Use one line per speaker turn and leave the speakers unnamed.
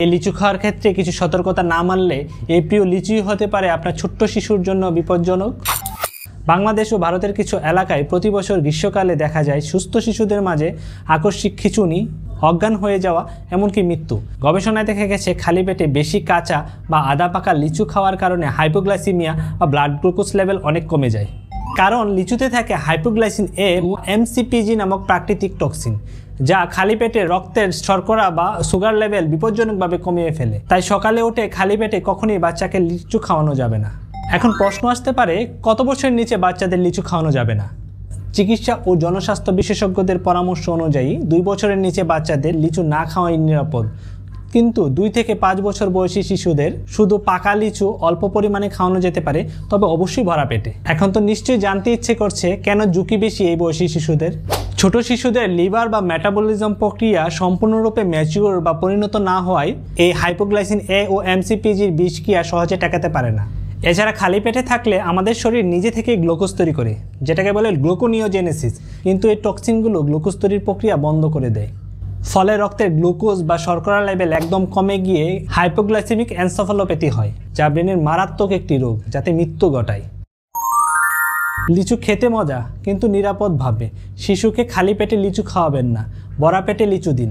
এই লিচু খাওয়ার ক্ষেত্রে কিছু সতর্কতা না মানলে এই প্রিয় লিচুই হতে পারে আপনার ছোট্ট শিশুর জন্য বিপজ্জনক। বাংলাদেশ ও ভারতের কিছু এলাকায় প্রতি বছর গ্রীষ্মকালে দেখা যায় সুস্থ শিশুদের মাঝে আকস্মিক খিঁচুনি, অজ্ঞান হয়ে যাওয়া, এমনকি মৃত্যু। গবেষণায় দেখা গেছে খালি পেটে বেশি কাঁচা বা আধা পাকা লিচু খাওয়ার কারণে হাইপোগ্লাইসিমিয়া বা ব্লাড গ্লুকোজ লেভেল অনেক কমে যায়। কারণ লিচুতে থাকে হাইপোগ্লাইসিন এ ও এমসিপিজি নামক প্রাকৃতিক টক্সিন, যা খালি পেটে রক্তের শর্করা বা সুগার লেভেল বিপজ্জনকভাবে কমিয়ে ফেলে। তাই সকালে উঠে খালি পেটে কখনোই বাচ্চাকে লিচু খাওয়ানো যাবে না। এখন প্রশ্ন আসতে পারে, কত বছরের নিচে বাচ্চাদের লিচু খাওয়ানো যাবে না? চিকিৎসা ও জনস্বাস্থ্য বিশেষজ্ঞদের পরামর্শ অনুযায়ী 2 বছরের নিচে বাচ্চাদের লিচু না খাওয়াই নিরাপদ। কিন্তু 2 থেকে 5 বছর বয়সী শিশুদের শুধু পাকা লিচু অল্প পরিমাণে খাওয়ানো যেতে পারে, তবে অবশ্যই ভরা পেটে। এখন তো নিশ্চয়ই জানতে ইচ্ছে করছে, কেন ঝুঁকি বেশি এই বয়সী শিশুদের? ছোট শিশুদের লিভার বা মেটাবলিজম প্রক্রিয়া সম্পূর্ণরূপে ম্যাচিউর বা পরিণত না হওয়ায় এই হাইপোগ্লাইসিন এ ও এমসিপিজির বিষক্রিয়া সহজে ঠেকাতে পারে না। এছাড়া খালি পেটে থাকলে আমাদের শরীর নিজে থেকেই গ্লুকোজ তৈরি করে, যেটাকে বলে গ্লুকোনিওজেনেসিস, কিন্তু এই টক্সিনগুলো গ্লুকোজ তৈরির প্রক্রিয়া বন্ধ করে দেয়। ফলে রক্তের গ্লুকোজ বা শর্করা লেভেল একদম কমে গিয়ে হাইপোগ্লাইসেমিক এনসেফালোপ্যাথি হয়, যা ব্রেনের মারাত্মক একটি রোগ, যাতে মৃত্যু ঘটায়। লিচু খেতে মজা, কিন্তু নিরাপদভাবে। শিশুকে খালি পেটে লিচু খাওয়াবেন না, ভরা পেটে লিচু দিন।